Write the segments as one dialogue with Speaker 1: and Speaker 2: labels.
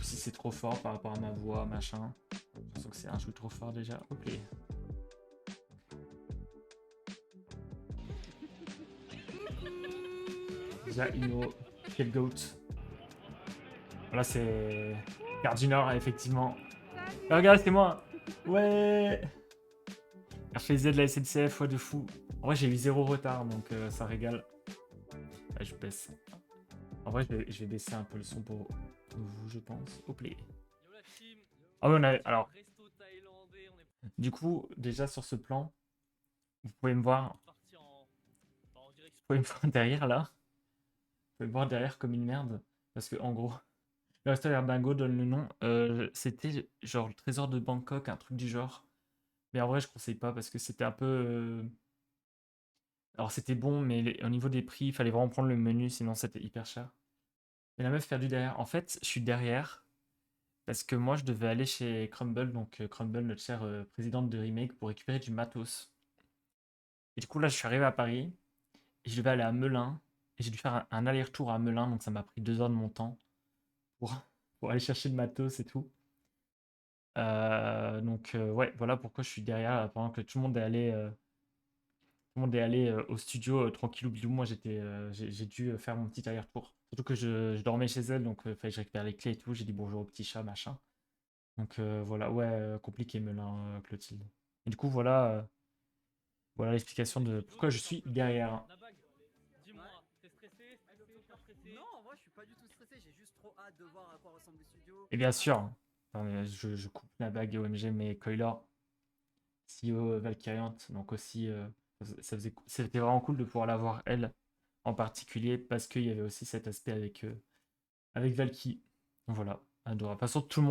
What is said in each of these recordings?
Speaker 1: si c'est trop fort par rapport à ma voix, machin. J'ai l'impression que c'est un jeu trop fort déjà. Ok. Déjà, Ino, quel goat. Voilà, c'est Cardinor, effectivement. Ah, regarde, c'est moi. Ouais. RFZ de la SNCF, ouais, de fou. En vrai, j'ai eu 0 retard, donc ça régale. Ouais, je baisse. En vrai, je vais baisser un peu le son pour vous, je pense. Au play. Ah ouais, alors, du coup, déjà sur ce plan, vous pouvez me voir. Vous pouvez me voir derrière là. Vous pouvez me voir derrière comme une merde. Parce que en gros, le restaurant Bingo donne le nom. C'était genre le trésor de Bangkok, un truc du genre. Mais en vrai, je conseille pas parce que c'était un peu. Alors c'était bon, mais au niveau des prix, il fallait vraiment prendre le menu, sinon c'était hyper cher. Et la meuf perdue derrière. En fait, je suis derrière parce que moi, je devais aller chez Crumble, donc Crumble, notre chère présidente de Remake, pour récupérer du matos. Et du coup, là, je suis arrivé à Paris et je devais aller à Melun. Et j'ai dû faire un aller-retour à Melun, donc ça m'a pris 2 heures de mon temps pour, pour aller chercher le matos et tout. Donc, ouais, voilà pourquoi je suis derrière pendant que tout le monde est allé. Tout le monde est allé au studio tranquillou bilou. Moi, j'ai dû faire mon petit aller-retour. Surtout que je dormais chez elle, donc il fallait que je récupère les clés et tout. J'ai dit bonjour au petit chat, machin. Donc voilà, ouais, compliqué Melun, Clotilde. Et du coup, voilà l'explication de pourquoi je suis derrière.
Speaker 2: Nabag, dis-moi, t'es stressé, pas stressé?
Speaker 3: Non, moi je suis pas du tout stressé, j'ai juste trop hâte de voir à quoi ressemble le studio.
Speaker 1: Et bien sûr, attends, mais je coupe la bague OMG, mais Coilor, CEO Valkyriant, donc aussi, c'était vraiment cool de pouvoir l'avoir elle en particulier parce qu'il y avait aussi cet aspect avec Valky. Donc voilà, adorable. De toute façon, tout le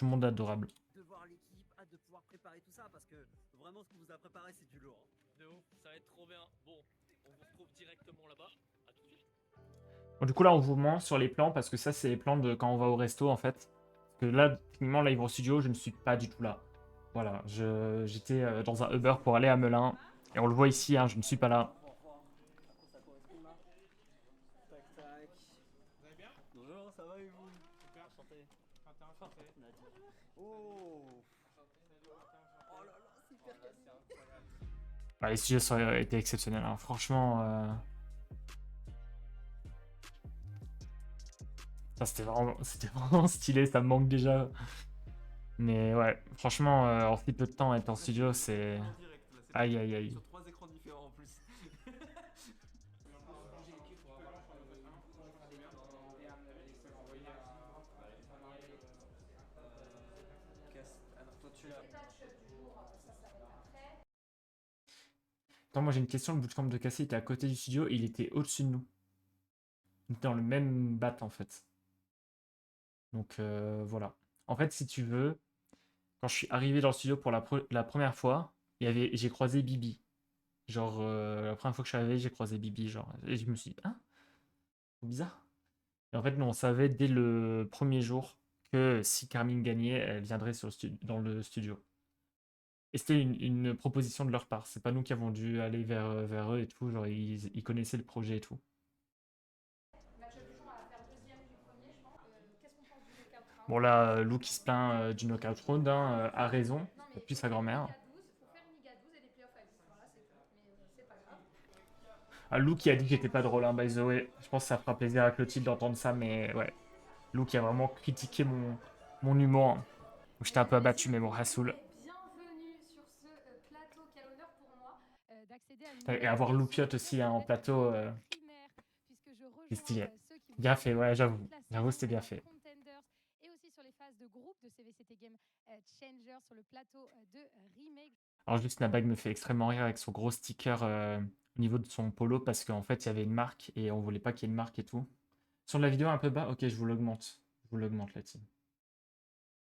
Speaker 1: monde est adorable.
Speaker 3: De voir l'équipe, hâte de pouvoir préparer tout ça parce que vraiment ce qu'on vous a préparé c'est du lourd.
Speaker 2: De ouf, ça va être trop bien. Bon, on vous retrouve directement là-bas. À tout de suite.
Speaker 1: Bon, du coup, là, on vous ment sur les plans parce que ça, c'est les plans de quand on va au resto en fait. Parce que là, techniquement, live au studio, je ne suis pas du tout là. Voilà, j'étais dans un Uber pour aller à Melun. Et on le voit ici, hein, je ne suis pas là.
Speaker 3: Ça correspond là. Tac tac. Vous allez bien? Bonjour, ça va et vous? Super. Enchanté. Nadia. Oh. Oh là là, super quali.
Speaker 1: Bah, les studios ont été exceptionnels, hein. Franchement, ça, c'était vraiment stylé, ça me manque déjà. Mais ouais, franchement, en si peu de temps, être en studio, c'est...
Speaker 4: En direct, là, c'est
Speaker 1: Aïe, aïe, aïe.
Speaker 4: sur 3 écrans différents en plus. Alors toi tu l'as.
Speaker 1: Attends, moi j'ai une question, le bootcamp de Cassé était à côté du studio, il était au-dessus de nous. Il était dans le même bat en fait. Donc voilà. En fait, si tu veux, quand je suis arrivé dans le studio pour la première fois, j'ai croisé Bibi. Genre, la première fois que je suis arrivé, j'ai croisé Bibi, genre. Et je me suis dit, hein, c'est bizarre. Et en fait, nous, on savait dès le premier jour que si Carmine gagnait, elle viendrait dans le studio. Et c'était une proposition de leur part. C'est pas nous qui avons dû aller vers eux et tout. Genre, ils connaissaient le projet et tout. Bon, là, Lou qui se plaint du knockout round, hein, a raison. Depuis sa grand-mère. Ah, Lou qui a dit que j'étais pas drôle, hein, by the way. Je pense que ça fera plaisir à Clotilde d'entendre ça, mais ouais. Lou qui a vraiment critiqué mon humour, hein. Donc, j'étais un peu abattu, mais bon, Hassoul.
Speaker 5: Bienvenue sur ce plateau. Quel honneur pour moi d'accéder à une
Speaker 1: Et
Speaker 5: nouvelle
Speaker 1: avoir
Speaker 5: édition
Speaker 1: Loupiot
Speaker 5: de
Speaker 1: aussi hein, en
Speaker 5: cette
Speaker 1: plateau,
Speaker 5: primaire, puisque je
Speaker 1: c'est
Speaker 5: rejoins
Speaker 1: stylé.
Speaker 5: ceux qui vous
Speaker 1: Bien fait, ouais,
Speaker 5: accompagnent
Speaker 1: j'avoue.
Speaker 5: toute la
Speaker 1: J'avoue,
Speaker 5: saison
Speaker 1: c'était bien
Speaker 5: dans
Speaker 1: fait.
Speaker 5: Contenders et aussi sur les phases de groupe de CVCT Game Changer sur le plateau de Remake.
Speaker 1: Alors, juste, Nabag me fait extrêmement rire avec son gros sticker au niveau de son polo parce qu'en fait, il y avait une marque et on voulait pas qu'il y ait une marque et tout. Sur la vidéo un peu bas, ok, je vous l'augmente. Je vous l'augmente, la team.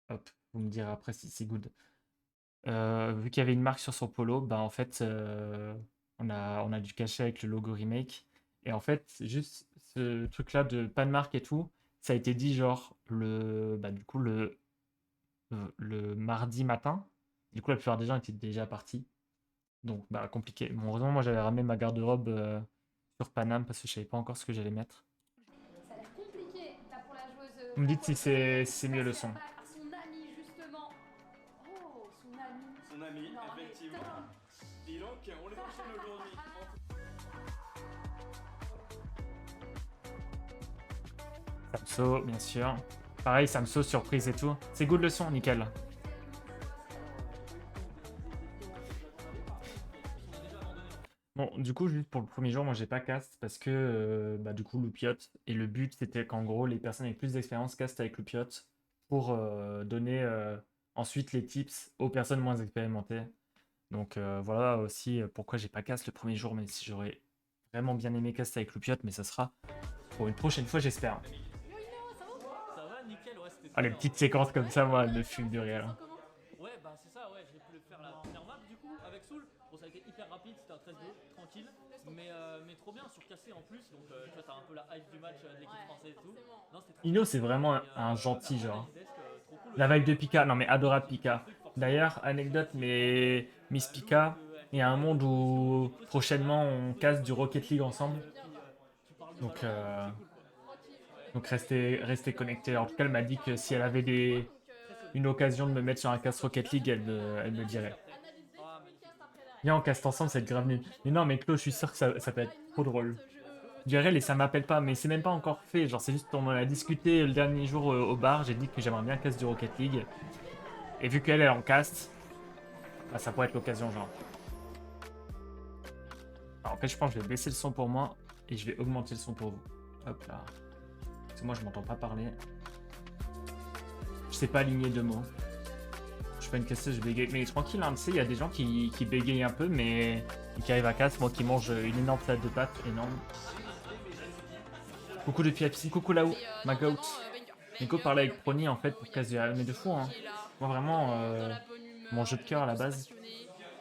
Speaker 1: Hop, vous me direz après si c'est good. Vu qu'il y avait une marque sur son polo, bah en fait, on a dû cacher avec le logo remake. Et en fait, juste ce truc-là de pas de marque et tout, ça a été dit genre du coup, le mardi matin. Du coup, la plupart des gens étaient déjà partis. Donc, bah, compliqué. Bon, heureusement, moi, j'avais ramené ma garde-robe sur Paname parce que je savais pas encore ce que j'allais mettre.
Speaker 5: Ça a l'air compliqué là pour la joueuse
Speaker 1: Vous me dites si c'est mieux le son.
Speaker 5: Par son ami, justement. Oh, son ami.
Speaker 3: Son ami,
Speaker 5: Non, mais
Speaker 3: effectivement.
Speaker 5: top.
Speaker 3: Dis donc, on les enchaîne aujourd'hui.
Speaker 1: Samso, bien sûr. Pareil, Samso, surprise et tout. C'est good le son, nickel. Bon, du coup, juste pour le premier jour, moi j'ai pas cast parce que bah, du coup, Loupiot. Et le but c'était qu'en gros, les personnes avec plus d'expérience castent avec Loupiot pour donner ensuite les tips aux personnes moins expérimentées. Donc voilà aussi pourquoi j'ai pas cast le premier jour, mais si j'aurais vraiment bien aimé cast avec Loupiot, mais ça sera pour une prochaine fois, j'espère.
Speaker 2: Ça va, nickel, ouais, c'était
Speaker 1: Ah, les petites séquences comme ça, moi, elles me fument de rire.
Speaker 2: Ouais, bah c'est ça, ouais, j'ai pu le faire la première map du coup avec Soul. Bon, ça a été hyper rapide, c'était un 13-2, tranquille. Mais trop bien sur cassé en plus, donc tu vois, t'as un peu la hype du match de l'équipe française et tout. Non, c'était trop
Speaker 1: Ino,
Speaker 2: bien.
Speaker 1: c'est vraiment
Speaker 2: Et,
Speaker 1: un gentil,
Speaker 2: après,
Speaker 1: genre.
Speaker 2: Desk, trop cool
Speaker 1: La
Speaker 2: aussi.
Speaker 1: vibe de Pika, non mais adorable Pika. D'ailleurs, anecdote, mais Miss Pika, il y a un monde où prochainement on casse du Rocket League ensemble. Donc, restez connectés. En tout cas, elle m'a dit que si elle avait une occasion de me mettre sur un cast Rocket League, elle me dirait. Viens, on caste ensemble, ça va être grave nul. Mais non, mais Claude, je suis sûr que ça peut être trop drôle. DRL et ça m'appelle pas, mais c'est même pas encore fait. Genre, c'est juste on en a discuté le dernier jour au bar. J'ai dit que j'aimerais bien cast du Rocket League. Et vu qu'elle est en cast, bah, ça pourrait être l'occasion, genre. Alors, en fait, je pense que je vais baisser le son pour moi et je vais augmenter le son pour vous. Hop là. Parce que moi, je m'entends pas parler. Je sais pas aligner deux mots. Je fais une casseuse, je bégaye. Mais tranquille, hein, tu sais, il y a des gens qui bégayent un peu, mais qui arrivent à casse. Moi qui mange une énorme salade de pâtes, énorme. Coucou depuis Pepsi, coucou là-haut, ma goat. Nico parlait avec Prony en fait pour casse du mais de fou, hein. Moi vraiment, mon jeu de cœur à la base.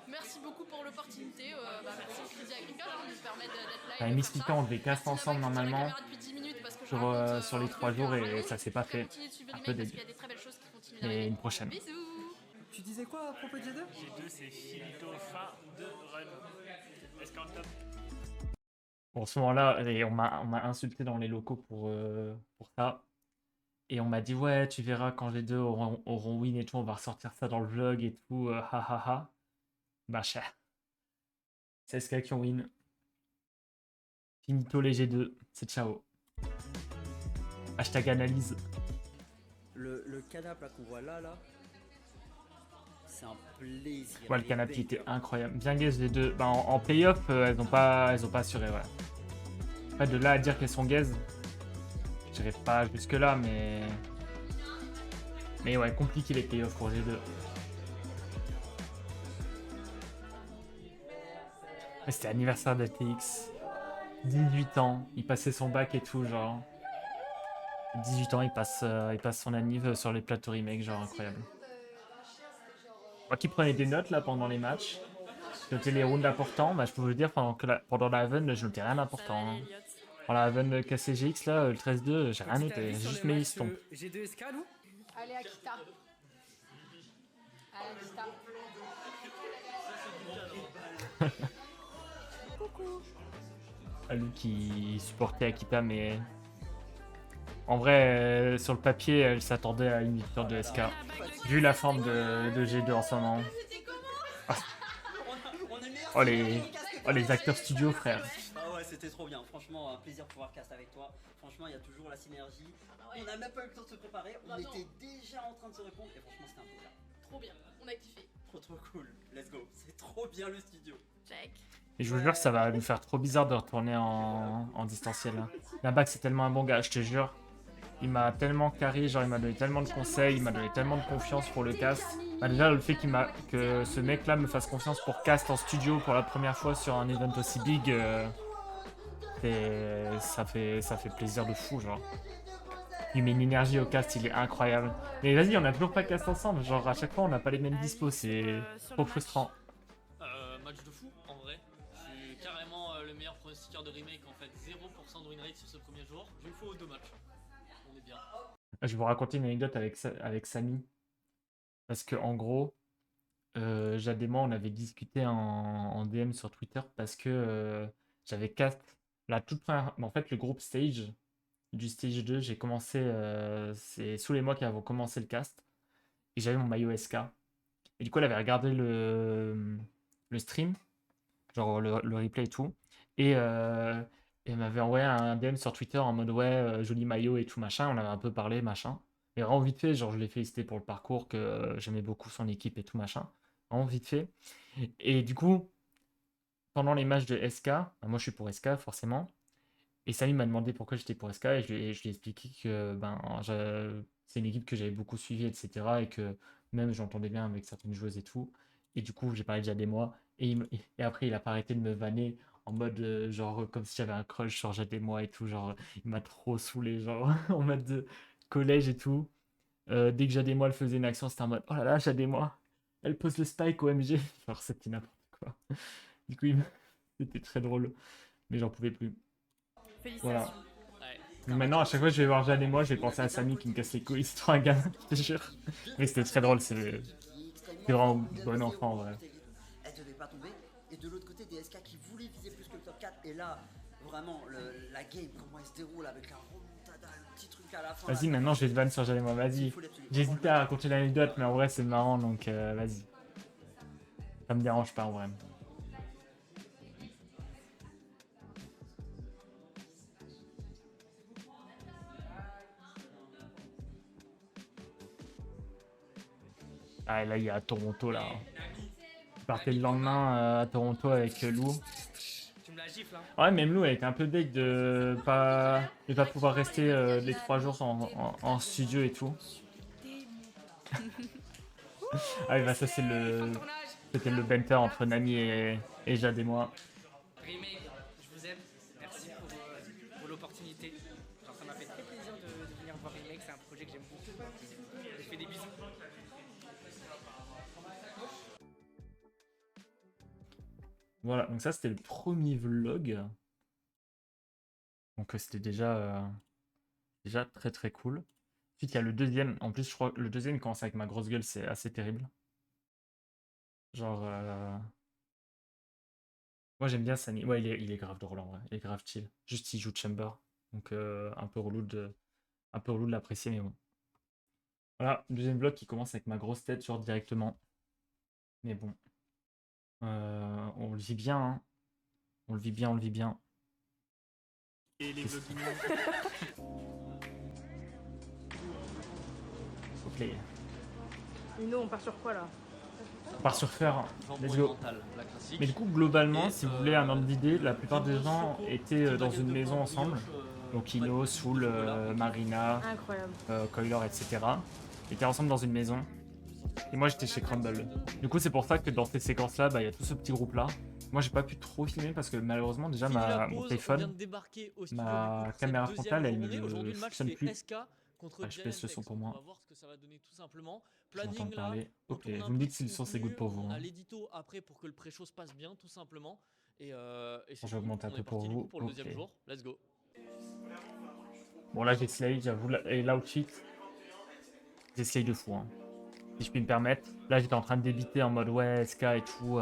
Speaker 6: Merci beaucoup pour l'opportunité. Merci au Crédit Agricole de se permettre d'être là.
Speaker 1: Avec Miss Pika, on devait caster ensemble normalement sur les 3 jours et ça s'est pas fait. Un peu dégueu. Mais une prochaine.
Speaker 3: Tu disais quoi à propos de G2?
Speaker 2: G2, c'est finito, fin de run. Escort top.
Speaker 1: Bon, ce moment-là, et on m'a insulté dans les locaux pour ça. Et on m'a dit, ouais, tu verras quand les deux auront win et tout, on va ressortir ça dans le vlog et tout, ha ha ha. Bah, cher. C'est SK qui ont win. Finito les G2, c'est ciao. Hashtag analyse.
Speaker 3: Le canap là qu'on voit là, c'est un plaisir.
Speaker 1: Ouais, le canapé était incroyable. Bien gaze les deux. Bah, en playoff, elles ont pas assuré, ouais. Pas de là à dire qu'elles sont gaze. J'irai pas jusque là, mais ouais, compliqué les playoffs pour G2. C'était l'anniversaire d'ATX. 18 ans, il passait son bac et tout, genre. 18 ans, il passe son anniv sur les plateaux remake, genre incroyable. Moi qui prenais des notes là pendant les matchs, je notais les rounds importants, bah, je peux vous le dire, pendant la Haven, je notais rien d'important. Hein. Dans la Haven KCGX là, le 13-2, j'ai rien noté, j'ai juste mes listons.
Speaker 3: G2 SK nous?
Speaker 5: Allez, Akita. Allez, Akita.
Speaker 1: Lui qui supportait Akita, mais en vrai, sur le papier, elle s'attendait à une victoire de SK. Vu la forme de G2 en ce moment. Oh les acteurs studio, frère.
Speaker 3: Ah ouais, c'était trop bien. Franchement, un plaisir de pouvoir cast avec toi. Franchement, il y a toujours la synergie. On a même pas eu le temps de se préparer. On était déjà en train de se répondre. Et franchement, c'était un plaisir.
Speaker 6: Trop bien, on a kiffé.
Speaker 3: Trop cool. Let's go. C'est trop bien le studio.
Speaker 6: Check.
Speaker 1: Et je vous jure, ça va nous faire trop bizarre de retourner en distanciel. Là. La bac, c'est tellement un bon gars, je te jure. Il m'a tellement carré, genre il m'a donné tellement de conseils, il m'a donné tellement de confiance pour le cast. Bah, déjà, le fait que ce mec-là me fasse confiance pour cast en studio pour la première fois sur un event aussi big, ça fait plaisir de fou, genre. Il met une énergie au cast, il est incroyable. Mais vas-y, on a toujours pas cast ensemble, genre à chaque fois on n'a pas les mêmes dispos, c'est trop frustrant.
Speaker 2: Match de fou, en vrai. Je suis carrément le meilleur pronostiqueur de remake, en fait. 0% de win rate sur ce premier jour. D'une fois aux 2 matchs. On est bien.
Speaker 1: Je vais vous raconter une anecdote avec Samy. Parce que en gros, Jade et moi, on avait discuté en DM sur Twitter parce que j'avais cast la toute première. En fait, le groupe Stage, du stage 2, j'ai commencé, c'est sous les mois qui avons commencé le cast, et j'avais mon maillot SK. Et du coup, elle avait regardé le stream, genre le replay et tout, et elle m'avait envoyé un DM sur Twitter en mode ouais, joli maillot et tout machin, on avait un peu parlé, machin. Et vraiment vite fait, genre je l'ai félicité pour le parcours, que j'aimais beaucoup son équipe et tout machin. Vraiment vite fait. Et du coup, pendant les matchs de SK, moi je suis pour SK forcément, et Samy m'a demandé pourquoi j'étais pour SK, et je lui ai expliqué que c'est une équipe que j'avais beaucoup suivie, etc. Et que même j'entendais bien avec certaines joueuses et tout. Et du coup, j'ai parlé déjà des mois, et après il a pas arrêté de me vanner en mode genre comme si j'avais un crush sur Jade et moi et tout, genre il m'a trop saoulé, genre en mode de collège et tout. Dès que Jade et moi elle faisait une action, c'était en mode oh là là, Jade et moi, elle pose le spike OMG, genre c'était n'importe quoi. Du coup, c'était très drôle, mais j'en pouvais plus. Voilà.
Speaker 6: Félicitations.
Speaker 1: Mais maintenant, à chaque fois que je vais voir Jade et moi, je vais penser à Samy qui me casse les couilles, c'est trop un gamin, je te jure. Mais c'était très drôle, c'est vraiment bon enfant en vrai.
Speaker 3: Elle devait pas tomber. Et de l'autre côté, des SK qui voulaient viser plus que le top 4. Et là, vraiment, la game, comment elle se déroule avec la remontada, le petit truc à la fin.
Speaker 1: Vas-y, maintenant je vais te vanner sur Jade et moi, vas-y. J'ai hésité à raconter l'anecdote, mais en vrai c'est marrant, donc vas-y. Ça me dérange pas en vrai. Ah, et là il y a Toronto là. Je partais le lendemain à Toronto avec Lou.
Speaker 7: Tu me la gifles, hein.
Speaker 1: Ouais, même Lou, elle était un peu deg de pas pouvoir rester les 3 jours en studio et tout. Ah oui, bah ça c'est c'était le banter entre Nami et Jade et moi.
Speaker 7: Remake, je vous aime. Merci pour l'opportunité. Genre, ça m'a fait très plaisir de venir voir Remake. C'est un projet que j'aime beaucoup. Je fais des bisous.
Speaker 1: Voilà, donc ça c'était le premier vlog. Donc c'était déjà très très cool. Ensuite il y a le deuxième. En plus je crois que le deuxième commence avec ma grosse gueule, c'est assez terrible. Genre moi j'aime bien Samy. Ouais, il est grave drôle en vrai. Il est grave chill. Juste il joue Chamber. Donc un peu relou de l'apprécier, mais bon. Voilà, deuxième vlog qui commence avec ma grosse tête, genre directement. Mais bon. On le vit bien, hein. On le vit bien, on le vit bien.
Speaker 2: Et les vlogs
Speaker 1: Ok.
Speaker 8: Nino, on part sur quoi là?
Speaker 1: On part sur faire. Let's go.
Speaker 2: la classique.
Speaker 1: Mais du coup, globalement,
Speaker 2: Et,
Speaker 1: si vous voulez un ordre d'idée, la plupart des gens étaient dans une maison ensemble. Donc Ino, Soul, Marina,
Speaker 8: Incroyable.
Speaker 1: Coiler, etc. étaient ensemble dans une maison. Et moi j'étais chez Crumble. Du coup c'est pour ça que dans ces séquences là, il y a tout ce petit groupe là. Moi j'ai pas pu trop filmer parce que malheureusement déjà mon téléphone, ma caméra frontale elle ne fonctionne plus. Je baisse le son pour moi.
Speaker 2: On va voir ce que ça va donner tout simplement.
Speaker 1: J'entends
Speaker 2: Planning là.
Speaker 1: parler.
Speaker 2: on
Speaker 1: Ok,
Speaker 2: tourne un
Speaker 1: vous me dites
Speaker 2: petit
Speaker 1: si le son c'est
Speaker 2: contenu,
Speaker 1: good pour vous.
Speaker 2: On a
Speaker 1: Hein.
Speaker 2: l'édito après pour que le pré-show se passe bien tout simplement. Et
Speaker 1: Je vais augmenter un peu pour vous.
Speaker 2: Pour le deuxième jour. Let's go.
Speaker 1: Bon là j'ai Slay, j'avoue, et l'outfit. J'ai Slay de fou. Hein. Si je puis me permettre. Là j'étais en train de débiter en mode ouais, SK et tout.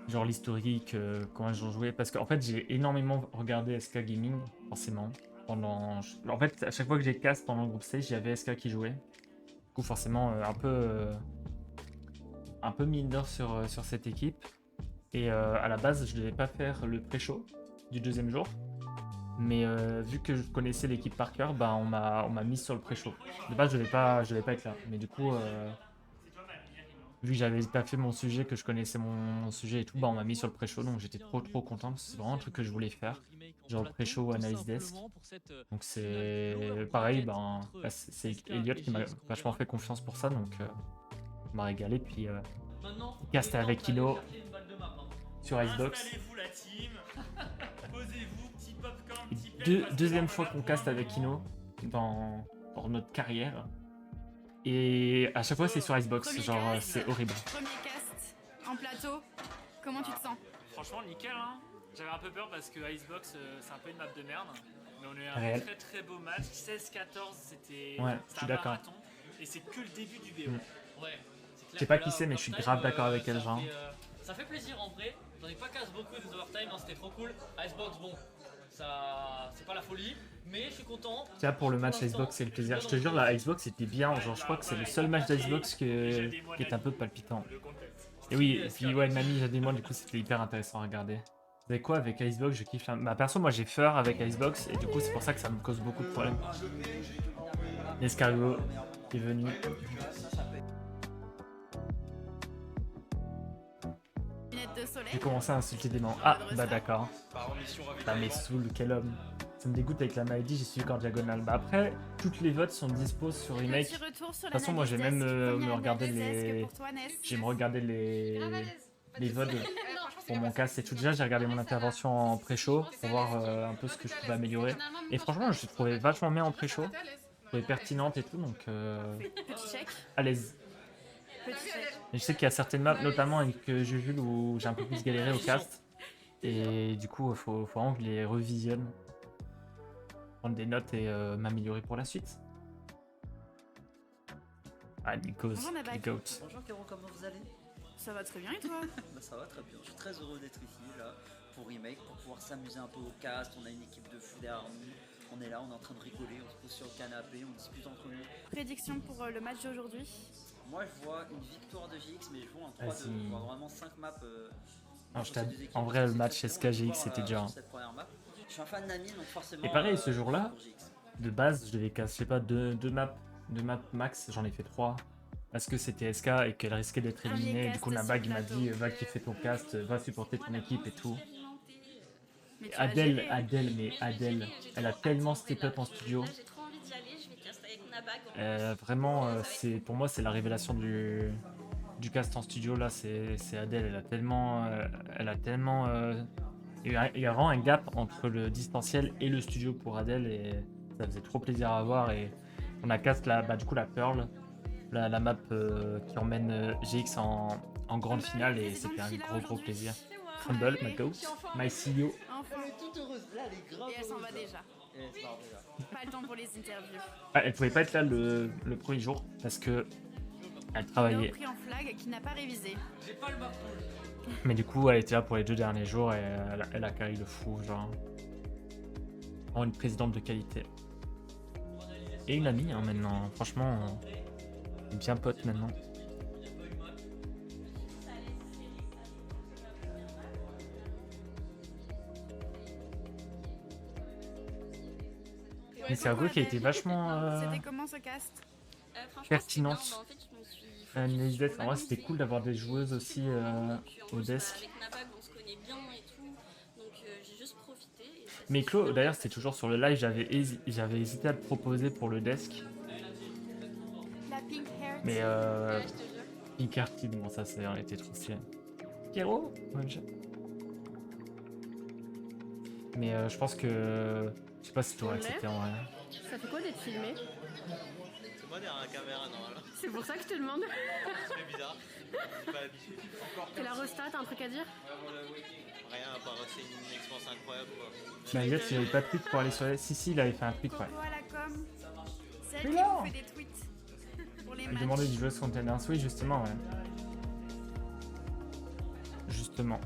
Speaker 1: Genre l'historique, comment ils ont joué. Parce qu'en fait j'ai énormément regardé SK Gaming, forcément. En fait à chaque fois que j'ai cast pendant le groupe stage, il y avait SK qui jouait. Du coup forcément un peu mineur sur cette équipe. Et à la base je devais pas faire le pré-show du deuxième jour. Mais vu que je connaissais l'équipe par cœur, bah, on m'a mis sur le pré-show. De base, je devais pas être là. Mais du coup, vu que j'avais pas fait mon sujet, que je connaissais mon sujet et tout, bah, on m'a mis sur le pré-show. Donc j'étais trop content. C'est vraiment un truc que je voulais faire. Genre le pré-show Analyse Desk. Donc c'est pareil, ben, c'est Elliot qui m'a vachement fait confiance pour ça. Donc on m'a régalé. Puis il castait avec Ino sur Icebox.
Speaker 2: Installez-vous la team. Posez-vous, petit popcorn, petit
Speaker 1: Deuxième fois qu'on caste avec Ino dans notre carrière. Et à chaque fois c'est sur Icebox,
Speaker 6: Premier
Speaker 1: genre
Speaker 6: cast.
Speaker 1: c'est horrible.
Speaker 6: Premier cast en plateau, comment tu te sens?
Speaker 2: Franchement, nickel, hein. J'avais un peu peur parce que Icebox, c'est un peu une map de merde. Mais on a eu un
Speaker 1: Réel.
Speaker 2: très très beau match. 16-14, c'était
Speaker 1: Ouais, je suis
Speaker 2: un
Speaker 1: d'accord.
Speaker 2: marathon. Et c'est que le début du BO. Ouais.
Speaker 1: Je sais pas qui c'est, mais je suis grave d'accord avec elle, genre.
Speaker 2: Ça fait plaisir en vrai. J'en ai pas casse beaucoup des overtime, hein, c'était trop cool. Icebox, bon. Ça, c'est pas la folie, mais je suis content.
Speaker 1: Tiens, pour le match
Speaker 2: Pour l'instant,
Speaker 1: Icebox, c'est le plaisir. Je te jure, la Icebox était bien. Genre, je crois que c'est le seul match d'Icebox qui est un peu palpitant. Et oui, et puis ouais, Nami, j'ai des mois, du coup, c'était hyper intéressant à regarder. Vous savez quoi, avec Icebox, je kiffe. Bah, perso, moi j'ai peur avec Icebox, et du coup, c'est pour ça que ça me cause beaucoup de problèmes. Escargot est venu. J'ai commencé à insulter des membres. Ah, bah d'accord. Ah, mais Soul, quel homme. Ça me dégoûte avec la maladie, j'ai suivi qu'en diagonale. Bah après, toutes les votes sont dispo sur Remake. De toute façon, moi j'ai même me regarder les. J'ai me regarder les votes pour mon cast et tout. Déjà, j'ai regardé mon intervention en pré-show pour voir un peu ce que je pouvais améliorer. Et franchement, je trouvais vachement bien en pré-show. Je trouvais pertinente et tout, donc à l'aise. Et je sais qu'il y a certaines maps, notamment avec Jujul, où j'ai un peu plus galéré au cast. Et du coup, il faut vraiment que je les revisionne. Prendre des notes et m'améliorer pour la suite. Ah, Nikos, les goats.
Speaker 3: Bonjour Caro, comment vous allez?
Speaker 8: Ça va très bien et toi?
Speaker 3: Bah ça va très bien, je suis très heureux d'être ici là pour Remake, pour pouvoir s'amuser un peu au cast. On a une équipe de fou derrière nous, on est là, on est en train de rigoler, on se pose sur le canapé, on discute entre nous.
Speaker 8: Prédiction pour le match d'aujourd'hui?
Speaker 3: Moi je vois une victoire de GX, mais je vois un 3-2, je vois vraiment 5 maps.
Speaker 1: Non, en vrai, le match SK-GX c'était dur. Hein.
Speaker 3: Je suis un fan d'Ami, donc forcément.
Speaker 1: Et pareil, ce jour-là, de base, je devais casser, je sais pas, deux maps max, j'en ai fait 3. Parce que c'était SK et qu'elle risquait d'être éliminée. Du coup, Nabag m'a dit va kiffer ton cast, va supporter ton équipe et tout. Adèle, elle a tellement step up en studio. Vraiment, pour moi, c'est la révélation du cast en studio. Là, c'est Adèle. Elle a tellement. Il y a vraiment un gap entre le distanciel et le studio pour Adèle et ça faisait trop plaisir à voir. Et on a cast du coup la Pearl. La map qui emmène GX en grande finale et c'était un gros plaisir. Crumble, ma goat, my CEO.
Speaker 8: Enfin.
Speaker 3: Elle est toute heureuse, là elle est grave.
Speaker 8: Et elle s'en va déjà. Pas le temps pour les interviews.
Speaker 1: Ah, elle pouvait pas être là le premier jour parce que elle travaillait.
Speaker 8: Pris en flag qui n'a pas révisé.
Speaker 2: J'ai pas le marteau.
Speaker 1: Mais du coup, elle était là pour les 2 derniers jours et elle a carré le fou, genre. Oh, une présidente de qualité. Et une amie hein, maintenant, franchement. Bien pote maintenant. Mais c'est un gros qui a été vachement
Speaker 8: C'était comment ce cast?
Speaker 1: pertinente. En vrai, c'était cool d'avoir des joueuses aussi au desk.
Speaker 6: Avec Nabag, on se connaît bien et tout, donc j'ai juste profité.
Speaker 1: Mais Clo, d'ailleurs, c'était toujours sur le live, j'avais hésité à le proposer pour le desk.
Speaker 8: La pink hair.
Speaker 1: Mais Pink Hearted, bon ça c'est on était trop stylé. Kero mais je pense que je sais pas si tu aurais accepté en vrai.
Speaker 8: Ça fait quoi d'être filmé?
Speaker 9: C'est moi derrière la caméra normalement.
Speaker 8: C'est pour ça que je te demande.
Speaker 9: C'est bizarre. J'ai pas l'habitude.
Speaker 8: T'es la resta, t'as un truc à dire?
Speaker 9: Rien à part c'est une expérience incroyable quoi.
Speaker 1: Bah Elliot il avait pas de tweet pour aller sur les. Si il avait fait un tweet ouais.
Speaker 8: Coco à la com. Celle qui vous fait des tweets. Pour les
Speaker 1: Il
Speaker 8: matchs.
Speaker 1: demandait du jeu Contenders, oui justement ouais. Justement.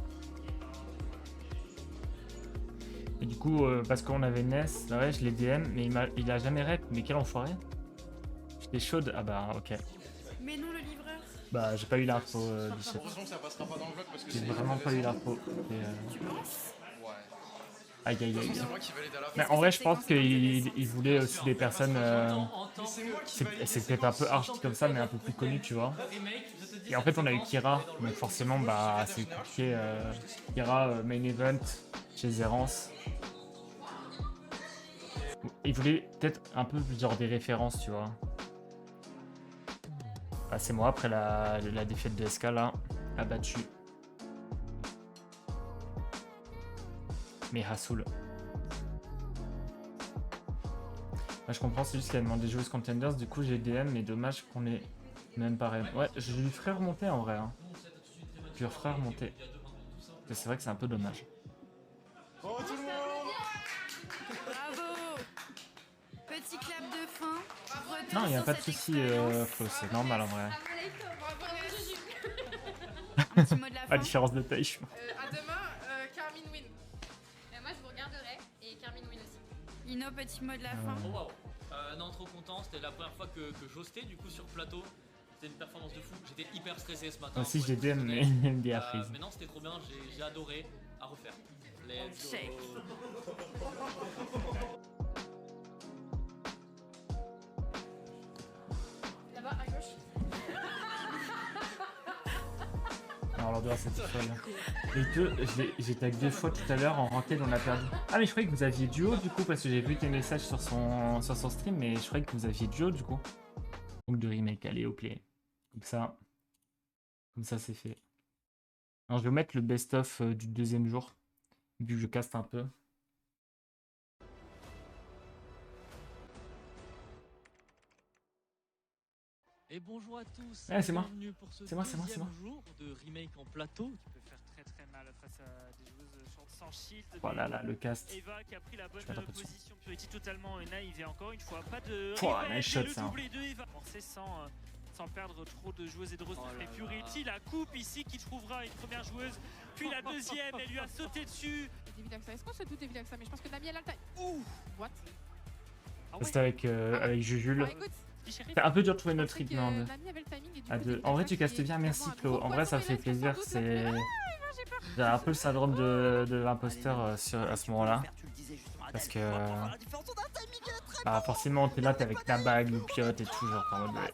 Speaker 1: Et du coup parce qu'on avait Ness, bah ouais je l'ai DM mais il a jamais rep, mais quel enfoiré. J'étais chaude, ah bah ok.
Speaker 8: Mais non le livreur.
Speaker 1: Bah j'ai pas eu l'info Bichette.
Speaker 9: Attention ça passera pas dans le vlog parce que
Speaker 1: J'ai vraiment pas eu l'info.
Speaker 8: Tu penses?
Speaker 9: Ouais.
Speaker 1: Aïe aïe aïe.
Speaker 9: C'est moi qui valide à la fin.
Speaker 1: Mais en vrai, je pense qu'il voulait aussi des personnes. C'est peut-être un peu archi comme ça, mais un peu plus connues, tu vois. Et en fait, on a eu Kira, donc forcément, bah, c'est compliqué. Kira, main event chez Zerance. Il voulait peut-être un peu genre des références, tu vois. Bah, c'est moi après la défaite de SK là, abattu. Mais Hasoul. Bah, je comprends, c'est juste qu'elle a demandé joueuse Contenders, du coup j'ai DM, mais dommage qu'on ait même pas rêve. Ouais, je lui ferai remonter en vrai. Hein. Je lui ferai remonter. Mais c'est vrai que c'est un peu dommage.
Speaker 9: Oh tout le monde!
Speaker 8: Bravo. Petit clap de fin.
Speaker 1: Non, il n'y a pas de souci, Flo, c'est normal en vrai.
Speaker 8: Un petit mot de la
Speaker 1: À
Speaker 8: fin.
Speaker 1: différence de taille, je suis.
Speaker 6: À demain, Carmine win. Moi je vous regarderai et Carmine
Speaker 8: Ino, petit mot de la
Speaker 1: Ah
Speaker 8: fin.
Speaker 2: Oh waouh. Non, trop content. C'était la première fois que j'hostais du coup sur plateau. C'était une performance de fou. J'étais hyper stressé ce matin.
Speaker 1: Moi aussi,
Speaker 2: pour
Speaker 1: j'ai
Speaker 2: être
Speaker 1: DM,
Speaker 2: tout
Speaker 1: mais
Speaker 2: honnête.
Speaker 1: MDA freeze.
Speaker 2: Mais non, c'était trop bien. J'ai adoré. À refaire. Let's
Speaker 8: Check.
Speaker 2: go.
Speaker 6: Là-bas, à gauche.
Speaker 1: Alors, l'ordre c'était folle. Les deux, j'ai tag 2 fois tout à l'heure en ranked, on a perdu. Ah, mais je croyais que vous aviez duo du coup, parce que j'ai vu tes messages sur son stream, mais je croyais que vous aviez duo du coup. Donc de remake, allez au play. Comme ça c'est fait. Alors je vais mettre le best-of du deuxième jour, vu que je caste un peu.
Speaker 2: Et bonjour à tous.
Speaker 1: Ouais, c'est moi.
Speaker 2: Bienvenue pour ce
Speaker 1: C'est moi.
Speaker 2: deuxième jour de remake en plateau.
Speaker 10: Qui peut faire très mal face à des joueuses sans shield.
Speaker 1: Voilà, là, le cast.
Speaker 10: Eva qui a pris la bonne
Speaker 1: Je vais mettre un peu de son.
Speaker 10: position. Purity totalement naïve et encore une fois pas de.
Speaker 1: Pouah,
Speaker 10: replay,
Speaker 1: nice shot,
Speaker 10: le
Speaker 1: ça.
Speaker 10: doublé de Eva. Forcé sans perdre trop de joueuses et de rosters. Mais Purity la coupe ici qui trouvera une première joueuse. Puis la deuxième, elle lui a sauté dessus.
Speaker 6: C'est évident que ça. Est-ce qu'on se doute évident que ça? Mais je pense que Nami elle a le time. Ouh! What?
Speaker 10: Ah ouais.
Speaker 1: C'était avec Jujule.
Speaker 6: Bon, écoute,
Speaker 1: C'est un peu dur de trouver notre
Speaker 6: c'est que
Speaker 1: rythme.
Speaker 6: Nami avait le timing et du
Speaker 1: À
Speaker 6: coup,
Speaker 1: deux.
Speaker 6: c'est
Speaker 1: En vrai,
Speaker 6: quelqu'un
Speaker 1: tu castes
Speaker 6: qui est
Speaker 1: bien, merci
Speaker 6: clairement un
Speaker 1: Flo.
Speaker 6: gros
Speaker 1: En vrai, ça
Speaker 6: poison,
Speaker 1: fait
Speaker 6: et là,
Speaker 1: plaisir.
Speaker 6: sans doute, la
Speaker 1: C'est. J'ai un peu le syndrome de l'imposteur à ce moment-là. Parce que. Bah, forcément, t'es là, t'es avec ta bague, le piote et tout. Genre, t'es en mode.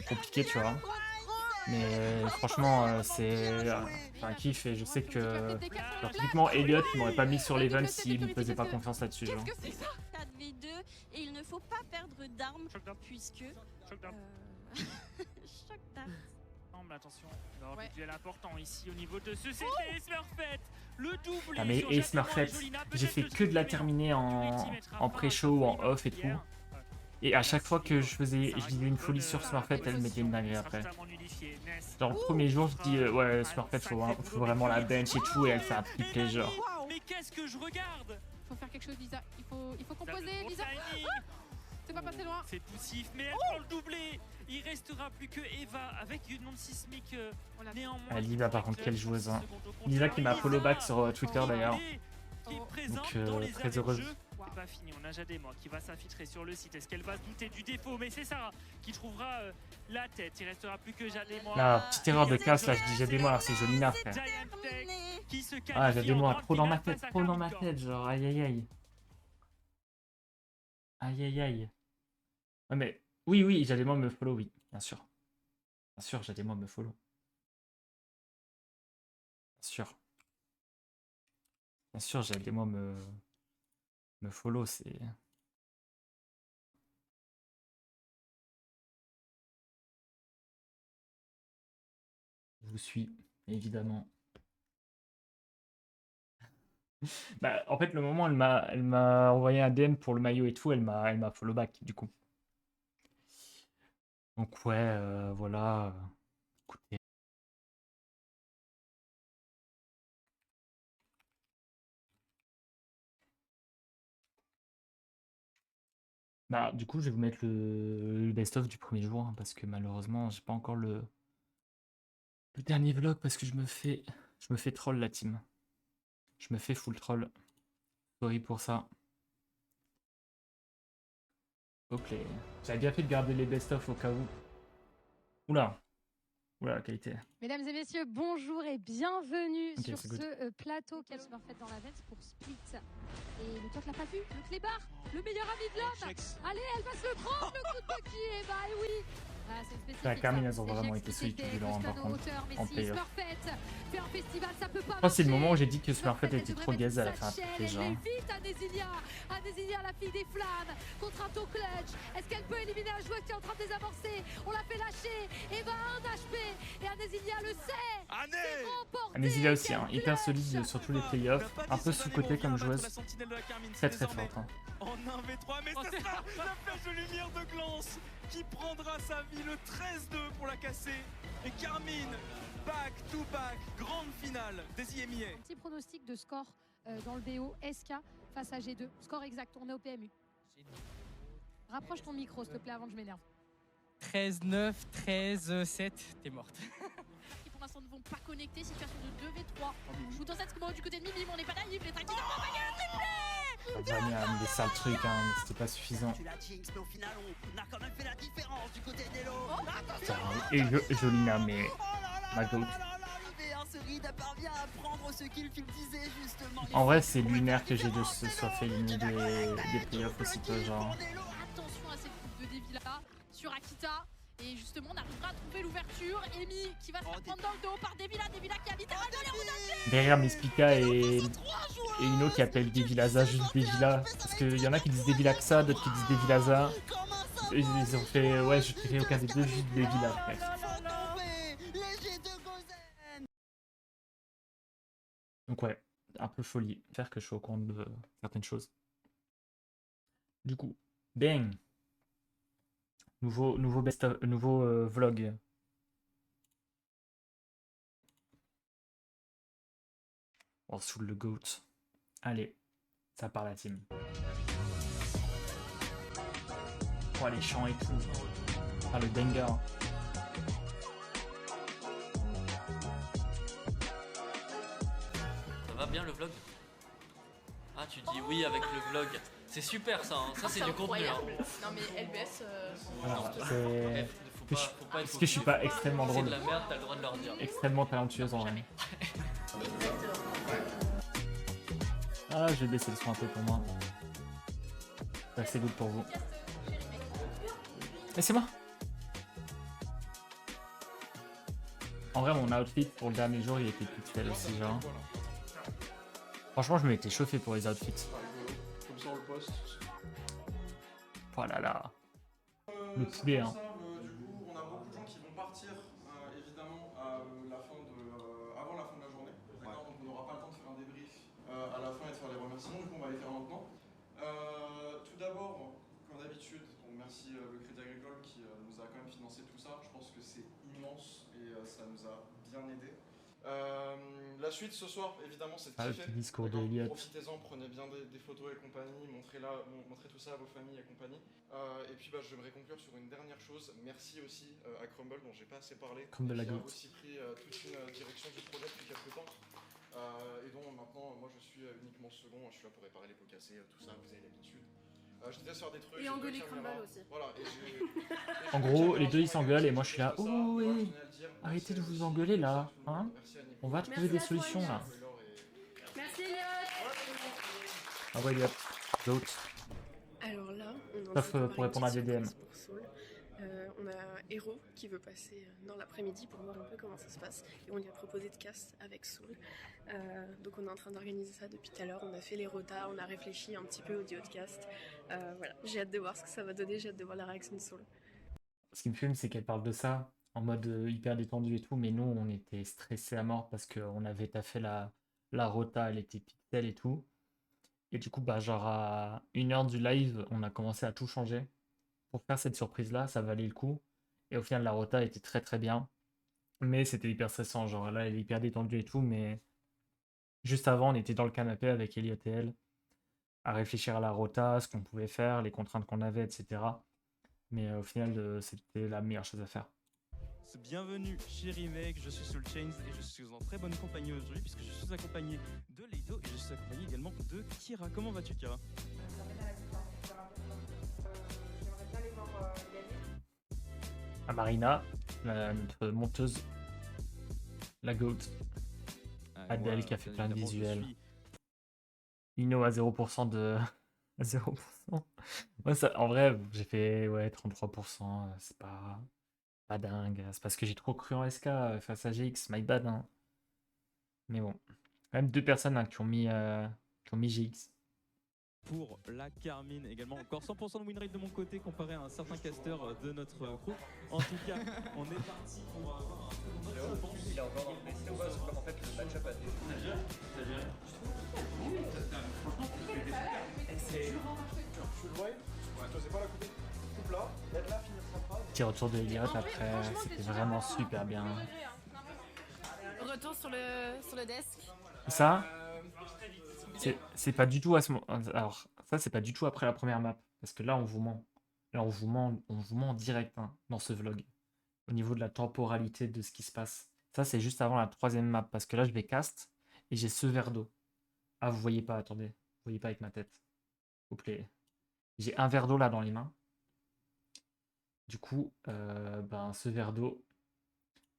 Speaker 1: Compliqué, tu vois. Mais franchement, c'est un kiff et je sais que. Genre, typiquement, Elliot, il m'aurait pas mis sur l'event s'il me faisait pas confiance là-dessus. Genre.
Speaker 6: Qu'est-ce que c'est ça?
Speaker 8: 4v2 et il ne faut pas perdre d'armes puisque.
Speaker 10: Choc d'armes.
Speaker 8: Choc d'armes.
Speaker 10: Mais attention, il y aura
Speaker 6: Ouais.
Speaker 10: un duel important ici au niveau de ce CT Smurfette. Le doublé.
Speaker 1: Ah, mais
Speaker 10: sur
Speaker 1: Ace
Speaker 10: Jademon et
Speaker 1: Smurfette,
Speaker 10: Jolina,
Speaker 1: j'ai
Speaker 10: peut-être
Speaker 1: fait
Speaker 10: le
Speaker 1: que de la
Speaker 10: triplé, mais
Speaker 1: terminer en
Speaker 10: mettra fin à
Speaker 1: pré-show
Speaker 10: sa
Speaker 1: ou en
Speaker 10: folie
Speaker 1: off et tout.
Speaker 10: meurtrière.
Speaker 1: Et à chaque fois que je disais une folie sur Smurfette, elle mettait une dinguerie après. Genre le premier jour, je dis ouais, Smurfette, faut vraiment la bench et tout, et elle fait un triplé genre.
Speaker 10: Mais qu'est-ce que je regarde?
Speaker 6: Faut faire quelque chose, Lisa. Il faut composer,
Speaker 10: Bon
Speaker 6: Lisa.
Speaker 10: timing.
Speaker 6: C'est pas passé loin.
Speaker 10: C'est poussif, mais elle prend le doublé. Il restera plus que Eva avec une non sismique néanmoins.
Speaker 1: Ah, Lisa, par contre, quelle joueuse, hein.
Speaker 10: Second au
Speaker 1: Lisa
Speaker 10: compteur.
Speaker 1: qui m'a follow back sur Twitter d'ailleurs.
Speaker 10: Qui est
Speaker 6: Oh.
Speaker 10: présente
Speaker 1: Donc,
Speaker 10: dans les
Speaker 1: très
Speaker 10: arènes de
Speaker 1: heureuse.
Speaker 10: jeu. C'est pas fini, on a Jademon qui va s'infiltrer sur le site. Est-ce qu'elle va se douter du défaut? Mais c'est Sarah qui trouvera la tête. Il restera plus que Jademon.
Speaker 1: Là, petite erreur de casse, là, je dis Jademon alors c'est Jolina, frère.
Speaker 10: Giant Tech qui se qualifie
Speaker 1: Ah, Jademon
Speaker 10: en
Speaker 1: a
Speaker 10: grande
Speaker 1: trop dans ma
Speaker 10: finale
Speaker 1: tête,
Speaker 10: face à
Speaker 1: trop dans ma
Speaker 10: Carmichael.
Speaker 1: tête, genre aïe aïe aïe. Aïe aïe aïe. Ouais, mais oui, Jademon me follow, oui, bien sûr. Bien sûr, Jademon me follow. Bien sûr. Bien sûr, Jademon me follow, c'est. Je vous suis, évidemment. Bah, en fait, le moment où elle m'a envoyé un DM pour le maillot et tout, elle m'a follow back, du coup. Donc, ouais, voilà. Écoutez. Bah, du coup, je vais vous mettre le best-of du premier jour, hein, parce que malheureusement, j'ai pas encore le dernier vlog, parce que je me fais troll, la team. Je me fais full troll. Sorry pour ça. Ok. J'avais bien fait de garder les best-of au cas où. Oula. Oula, la qualité.
Speaker 5: Mesdames et messieurs, bonjour et bienvenue
Speaker 1: Ok,
Speaker 5: sur
Speaker 1: c'est good.
Speaker 5: ce plateau qu'elle se fait dans la vente pour Split. Et le toit l'a pas vu, le clébard, le meilleur ami de l'homme. Allez, elle va se le prendre, le coup de Bucky, et bah oui. Ah, c'est spécifique.
Speaker 1: La Carmine,
Speaker 5: ça.
Speaker 1: elles ont
Speaker 5: C'est
Speaker 1: vraiment
Speaker 5: GX
Speaker 1: été
Speaker 5: qui
Speaker 1: solides tout
Speaker 5: fait
Speaker 1: du long, par
Speaker 5: Gustavo
Speaker 1: contre,
Speaker 5: Hauteur, mais
Speaker 1: en
Speaker 5: si
Speaker 1: playoff.
Speaker 5: Smurfette fait un festival, ça peut pas
Speaker 1: Je pense que c'est le
Speaker 5: marcher.
Speaker 1: moment où j'ai dit que Smurfette était
Speaker 5: devrait
Speaker 1: trop
Speaker 5: mettre
Speaker 1: gaze, elle a
Speaker 5: sa
Speaker 1: fait un
Speaker 5: chaîne,
Speaker 1: triplé
Speaker 5: elle
Speaker 1: genre.
Speaker 5: l'évite, Adésilia, la fille des flammes, contre un taux clutch. Est-ce qu'elle peut éliminer la joueuse qui est en train de désamorcer? On l'a fait lâcher, Eva a un HP, et Adésilia le sait. C'est remporté.
Speaker 1: Anésilia aussi, hein,
Speaker 5: Quel
Speaker 1: hyper
Speaker 5: clutch.
Speaker 1: solide sur tous les playoffs, un peu sous-côté comme joueuse, très forte. Hein.
Speaker 10: En 1v3, mais ce sera la flèche de lumière de Glance qui prendra sa vie le 13-2 pour la casser. Et Carmine, back to back, grande finale des IMIA.
Speaker 5: Un petit pronostic de score dans le BO SK face à G2. Score exact, on est au PMU. Rapproche ton micro, s'il te plaît, avant que je m'énerve.
Speaker 7: 13-9, 13-7, t'es morte.
Speaker 6: Qui pour l'instant ne vont pas connecter. Situation de 2v3. Shoot en 7 du côté de Mimi, mais on n'est pas naïf. Les tracteurs vont pas gagner un triplé.
Speaker 1: Vania a mis des sales trucs, hein, mais c'était pas suffisant.
Speaker 3: Tu l'as jinx, mais au final, on a quand même fait la différence du côté d'Elo.
Speaker 1: Putain, et Jolina, mais ma goat. En vrai, c'est lunaire que j'ai de se surfer le milieu des playoffs aussi, toi, genre.
Speaker 5: Attention à cette coupe de Devi là sur Akita. Et justement, on arrivera à trouver l'ouverture. Amy qui va se faire prendre dans le dos par Devila. Devila qui a littéralement les roues.
Speaker 1: Derrière Mispika et Ino qui appellent Devilaza juste Devila. Parce qu'il y en a qui disent Devilaxa, d'autres qui disent Devilaza. Et ils ont fait, ouais, je dirais aucun des deux, juste Devila, frère. Donc ouais, un peu folie. Faire que je suis au courant de certaines choses. Du coup, bang. Nouveau vlog. On saoule le GOAT. Allez, ça part la team. Oh, les chants et tout. Ah, le banger.
Speaker 2: Ça va bien le vlog? Ah, tu dis oui avec le vlog. C'est super ça, hein. Ça c'est du contenu. Hein.
Speaker 6: Non mais LBS.
Speaker 1: Voilà,
Speaker 2: Faut pas
Speaker 1: est-ce que je suis pas extrêmement drôle?
Speaker 2: C'est de la merde, t'as le droit de leur dire.
Speaker 1: Extrêmement talentueuse en vrai. Ah, je vais baisser le son un peu pour moi. C'est assez good pour vous. Mais c'est moi. En vrai, mon outfit pour le dernier jour, il était pixel aussi, genre. Franchement, je m'étais chauffé pour les outfits.
Speaker 10: Comme ça on le poste.
Speaker 1: Oh là là. Le poulet, hein.
Speaker 10: Du coup, on a beaucoup de gens qui vont partir, évidemment, avant la fin de la journée. D'accord, donc on n'aura pas le temps de faire un débrief à la fin et de faire les remerciements, du coup on va les faire maintenant. Tout d'abord, comme d'habitude, on remercie le Crédit Agricole qui nous a quand même financé tout ça. Je pense que c'est immense et ça nous a bien aidé. La suite ce soir, évidemment, c'est de kiffer.
Speaker 1: Le discours de Elliot.
Speaker 10: Profitez-en, prenez bien des photos et compagnie, montrez tout ça à vos familles et compagnie. Et puis j'aimerais conclure sur une dernière chose. Merci aussi à Crumble, dont j'ai pas assez parlé,
Speaker 1: Crumble
Speaker 10: qui
Speaker 1: la
Speaker 10: a
Speaker 1: goat.
Speaker 10: aussi pris toute une direction du projet depuis quelques temps. Et dont maintenant, moi je suis uniquement second, je suis là pour réparer les pots cassés, tout ça, vous avez l'habitude. Je te laisse faire des trucs.
Speaker 6: Et engueuler Crumble aussi.
Speaker 10: Voilà,
Speaker 1: En gros, les deux ils s'engueulent et moi je suis là. Oh oui, arrêtez de vous engueuler là, hein. On va trouver des solutions là.
Speaker 6: Merci Elliot.
Speaker 1: Ah ouais, Elliot. Goat.
Speaker 11: Alors là, on
Speaker 1: Sauf pour répondre à des DM.
Speaker 11: pour Soul. On a Hero qui veut passer dans l'après-midi pour voir un peu comment ça se passe. Et on lui a proposé de cast avec Soul. Donc on est en train d'organiser ça depuis tout à l'heure. On a fait les rotas, on a réfléchi un petit peu au duo de cast. Voilà, j'ai hâte de voir ce que ça va donner, j'ai hâte de voir la réaction de Soul.
Speaker 1: Ce qui me fume, c'est qu'elle parle de ça en mode hyper détendu et tout, mais nous on était stressés à mort parce qu'on avait taffé la rota, elle était pixel et tout. Et du coup, genre à 1h du live, on a commencé à tout changer. Pour faire cette surprise-là, ça valait le coup. Et au final, la rota était très très bien. Mais c'était hyper stressant, genre là, elle est hyper détendue et tout, mais juste avant, on était dans le canapé avec Elliot et elle, à réfléchir à la rota, ce qu'on pouvait faire, les contraintes qu'on avait, etc. Mais au final, c'était la meilleure chose à faire.
Speaker 10: Bienvenue chez Remake, je suis Soul Chains et je suis en très bonne compagnie aujourd'hui puisque je suis accompagné de Leito et je suis accompagné également de Kira. Comment vas-tu Kira?
Speaker 1: À Marina, notre monteuse, la GOAT. Adèle qui a fait plein de visuels. Ino à 0% de... à 0%. Moi, ça, en vrai, j'ai fait ouais, 33%. C'est pas dingue. C'est parce que j'ai trop cru en SK face à GX. My bad. Hein. Mais bon. Quand même 2 personnes hein, qui ont mis GX.
Speaker 10: Pour la Carmine également, encore 100% de win rate de mon côté comparé à un certain caster de notre crew. En tout cas, on est parti pour avoir un très bon match.
Speaker 3: Il est encore dans le PC ou pas? Parce qu'en fait le match-up a été... Tu le vois? Tu n'osais pas la couper? Coupe là, aide là, finir sa phrase.
Speaker 1: Petit retour de Elliot après, c'était vraiment super bien.
Speaker 6: Retour sur le desk.
Speaker 1: Ça, c'est pas du tout à ce moment. Alors, ça, c'est pas du tout après la première map. Parce que là, on vous ment. Là, on vous ment en direct hein, dans ce vlog. Au niveau de la temporalité de ce qui se passe. Ça, c'est juste avant la 3e map. Parce que là, je vais cast et j'ai ce verre d'eau. Ah, vous voyez pas, attendez. Vous voyez pas avec ma tête. plaît. J'ai un verre d'eau là dans les mains. Du coup, ben, ce verre d'eau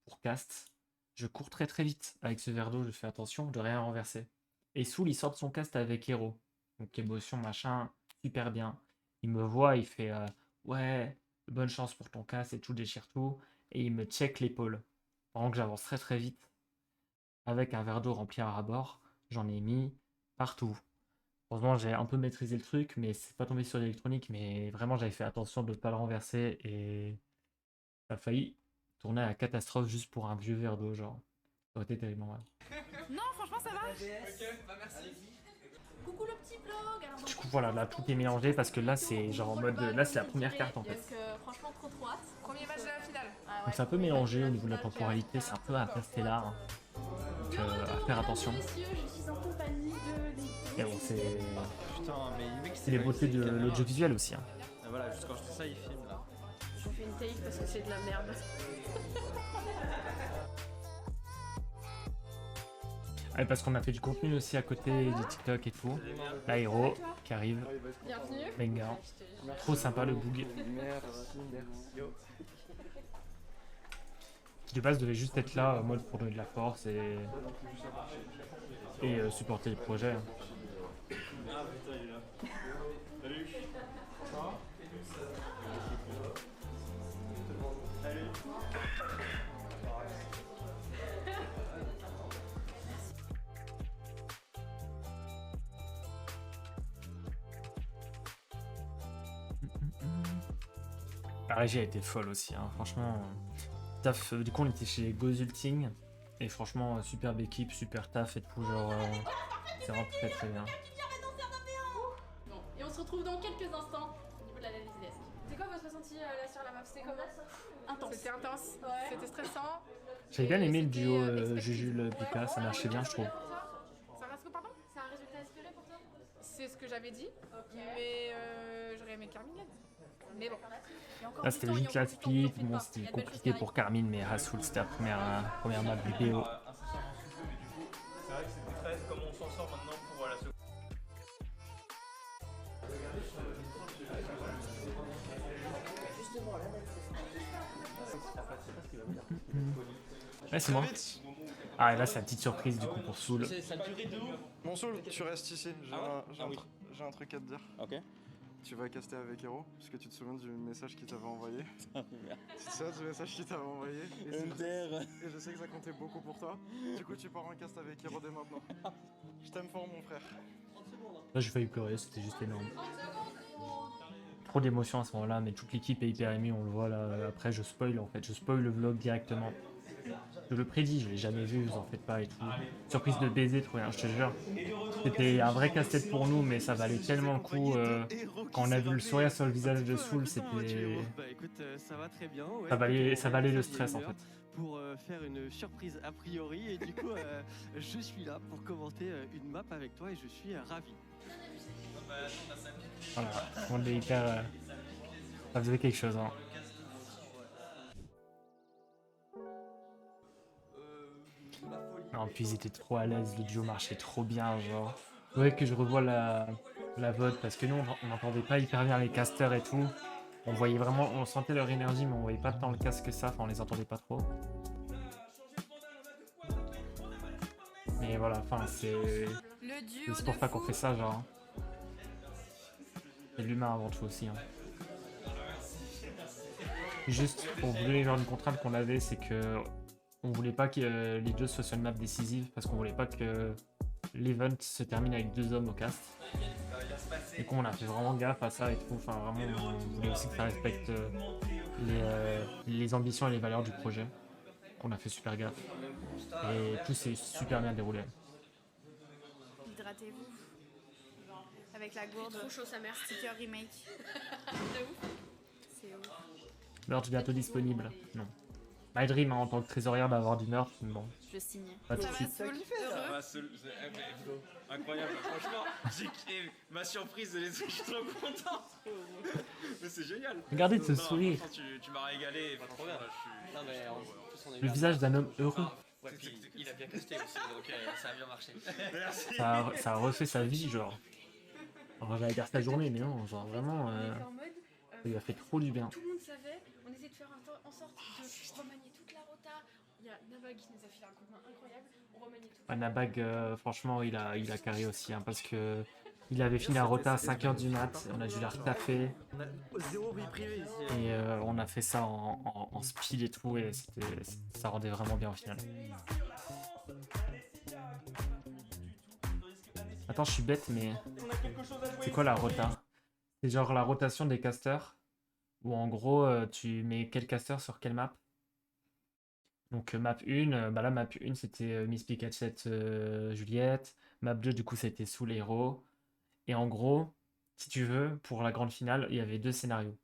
Speaker 1: pour cast, je cours très très vite avec ce verre d'eau, je fais attention de rien renverser. Et Soul, il sort de son cast avec Hero. Donc émotion, machin, super bien. Il me voit, il fait ouais, bonne chance pour ton cast et tout, déchire tout. Et il me check l'épaule. Pendant que j'avance très très vite, avec un verre d'eau rempli à ras-bord, j'en ai mis partout. Heureusement, j'ai un peu maîtrisé le truc, mais c'est pas tombé sur l'électronique. Mais vraiment, j'avais fait attention de ne pas le renverser et ça a failli tourner à la catastrophe juste pour un vieux verre d'eau, genre. Ça aurait été terrible, ouais.
Speaker 6: Non, franchement, ça va.
Speaker 4: Ok, bah merci.
Speaker 6: Coucou le petit vlog. Alors,
Speaker 1: Du coup, voilà, là, tout est mélangé parce que là, c'est genre en mode. Là, c'est la première carte en fait.
Speaker 6: franchement, trop hâte.
Speaker 8: Premier match de la finale.
Speaker 1: Donc, c'est un peu mélangé au niveau de la temporalité, c'est un peu interstellar. Donc, à faire attention.
Speaker 6: Messieurs, je suis en compagnie de...
Speaker 1: Et bon, c'est.
Speaker 9: Putain, mais mec,
Speaker 1: C'est les beautés de l'audiovisuel aussi. Hein.
Speaker 9: Ah, voilà, juste quand je fais ça, il filme là.
Speaker 11: On fait une take parce que c'est de la merde.
Speaker 1: Ouais, parce qu'on a fait du contenu aussi à côté du TikTok et tout. La Hero qui arrive.
Speaker 11: Bienvenue.
Speaker 1: Banger. Trop sympa le boog.
Speaker 3: Merci.
Speaker 1: Qui de base devait juste être là en mode pour donner de la force et supporter le projet. Hein.
Speaker 10: Ah putain, il est là. Salut. Ça va? Salut.
Speaker 1: La régie a été folle aussi, hein. Franchement. Taf, du coup on était chez Gozulting et franchement superbe équipe, super taf et tout, genre c'est vraiment très très bien.
Speaker 6: Bon, et on se retrouve dans quelques instants au niveau de l'analyse desk.
Speaker 8: C'est quoi votre ressenti là sur la map? C'était comment?
Speaker 6: Intense.
Speaker 8: C'était intense.
Speaker 6: Ouais.
Speaker 8: C'était stressant.
Speaker 1: J'avais bien aimé le
Speaker 8: C'était,
Speaker 1: duo
Speaker 8: expecté.
Speaker 1: Jujul Pika, ça marchait bien je trouve.
Speaker 8: Ça reste que pardon?
Speaker 6: C'est un résultat espéré pour toi?
Speaker 8: C'est ce que j'avais dit. Mais j'aurais aimé Carmine gagne. Mais bon.
Speaker 1: Là c'était logique la split, bon c'était compliqué pour Carmine mais Rasoul c'était la première map du BO.
Speaker 9: C'est vrai que c'était très comment on s'en sort maintenant pour la seconde.
Speaker 1: Ouais c'est moi. Ah et là c'est la petite surprise du coup pour Soul.
Speaker 2: Ça a duré de ouf.
Speaker 10: Mon Soul, tu restes ici.
Speaker 9: Ah oui.
Speaker 10: J'ai un truc à te dire.
Speaker 9: Ok.
Speaker 10: Tu vas caster avec Hero, parce que tu te souviens du message qu'il t'avait envoyé. Tu te souviens du message qu'il t'avait envoyé et je sais que ça comptait beaucoup pour toi. Du coup, tu pars en cast avec Hero dès maintenant. Je t'aime fort, mon frère.
Speaker 1: Là j'ai failli pleurer, c'était juste énorme. Trop d'émotions à ce moment là, mais toute l'équipe est hyper émue, on le voit là. Après je spoil en fait, je spoil le vlog directement. Je le prédis, je l'ai jamais vu, vous en faites pas et tout. Surprise de baiser, trop bien, je te jure. C'était un vrai casse-tête pour nous, mais ça valait tellement le coup. Quand on a vu le sourire sur le visage de Soul, c'était.
Speaker 12: Bah écoute, ça va très bien. Ouais,
Speaker 1: ça valait le stress en fait.
Speaker 12: Pour faire une surprise a priori, et du coup, je suis là pour commenter une map avec toi et je suis ravi.
Speaker 1: Voilà, on est hyper. Ça faisait quelque chose, hein. Non, puis ils étaient trop à l'aise, le duo marchait trop bien, genre. Ouais, que je revois la VOD parce que nous, on n'entendait pas hyper bien les casters et tout. On voyait vraiment, on sentait leur énergie, mais on voyait pas tant le casque que ça, enfin, on les entendait pas trop. Mais voilà, enfin, c'est pour ça qu'on fait ça, genre. C'est l'humain avant tout aussi, hein. Juste pour vous donner genre une contrainte qu'on avait, c'est que on voulait pas que les deux soient sur une map décisive parce qu'on voulait pas que l'event se termine avec 2 hommes au cast. Du coup on a fait vraiment gaffe à ça et tout, enfin vraiment on voulait aussi que ça respecte les ambitions et les valeurs du projet. On a fait super gaffe. Et tout s'est super bien déroulé.
Speaker 8: Hydratez-vous. Avec la gourde.
Speaker 11: Trop chaud sa mère.
Speaker 8: Sticker remake.
Speaker 11: De ouf.
Speaker 8: C'est ouf.
Speaker 1: Merch bientôt disponible. Non. My dream hein, en tant que trésorière d'avoir du merch, mais bon.
Speaker 8: Je signe.
Speaker 1: Pas tout de
Speaker 8: Ça
Speaker 1: suite.
Speaker 8: va, Soul?
Speaker 9: Heureux. Incroyable, franchement, ma surprise, je suis trop content. Mais c'est génial.
Speaker 1: Regardez ce
Speaker 9: Non,
Speaker 1: sourire.
Speaker 9: franchement, tu m'as régalé.
Speaker 2: Trop bien.
Speaker 9: Je
Speaker 2: Non, mais en plus, on est
Speaker 1: Le visage d'un homme heureux.
Speaker 2: Ouais, puis il a bien casté aussi, donc ça a bien marché.
Speaker 9: Merci.
Speaker 1: Ça a refait sa vie, genre. Alors j'allais dire sa journée, mais non, genre vraiment,
Speaker 11: On était en mode,
Speaker 1: ça lui a fait trop du bien.
Speaker 11: tout le monde savait, on essayait de faire en sorte de remanier toute la rota. Il y a Nabag qui nous a filé un coup de main incroyable. On remaniait toute la
Speaker 1: Nabag, franchement, il a carré aussi, hein, parce que il avait fini la rota à 5h du mat, on a dû la retaffer.
Speaker 3: On a zéro vie privée ici.
Speaker 1: Et on a fait ça en speed et tout, et ça rendait vraiment bien au final. Attends, je suis bête, mais c'est quoi la rota? C'est genre la rotation des casters, où en gros, tu mets quel caster sur quelle map? Donc map 1, bah là map 1 c'était Miss Pikachu Juliette, map 2 du coup c'était Soul Hero. Et en gros, si tu veux, pour la grande finale, il y avait 2 scénarios.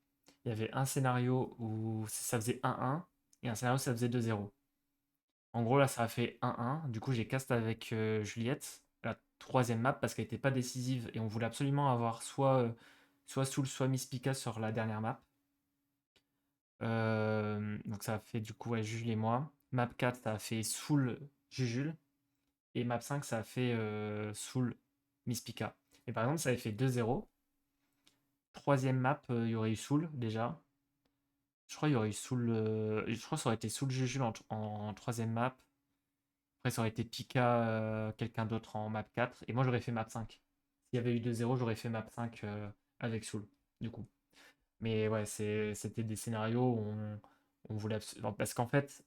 Speaker 1: Il y avait un scénario où ça faisait 1-1 et un scénario où ça faisait 2-0. En gros là ça a fait 1-1, du coup j'ai cast avec Juliette, la 3e map parce qu'elle n'était pas décisive et on voulait absolument avoir soit Soul soit Miss Pika sur la dernière map. Donc ça a fait du coup Jules et moi. Map 4 ça a fait Soul Jujul. Et map 5 ça a fait Soul Miss Pika. Et par exemple ça avait fait 2-0. 3e map il y aurait eu Soul déjà. Je crois il y aurait eu Soul. Je crois que ça aurait été Soul Jujul en 3e map. Après ça aurait été Pika quelqu'un d'autre en map 4. Et moi j'aurais fait map 5. S'il y avait eu 2-0 j'aurais fait map 5 avec Soul du coup. Mais ouais, c'était des scénarios où on voulait absolument. Parce qu'en fait,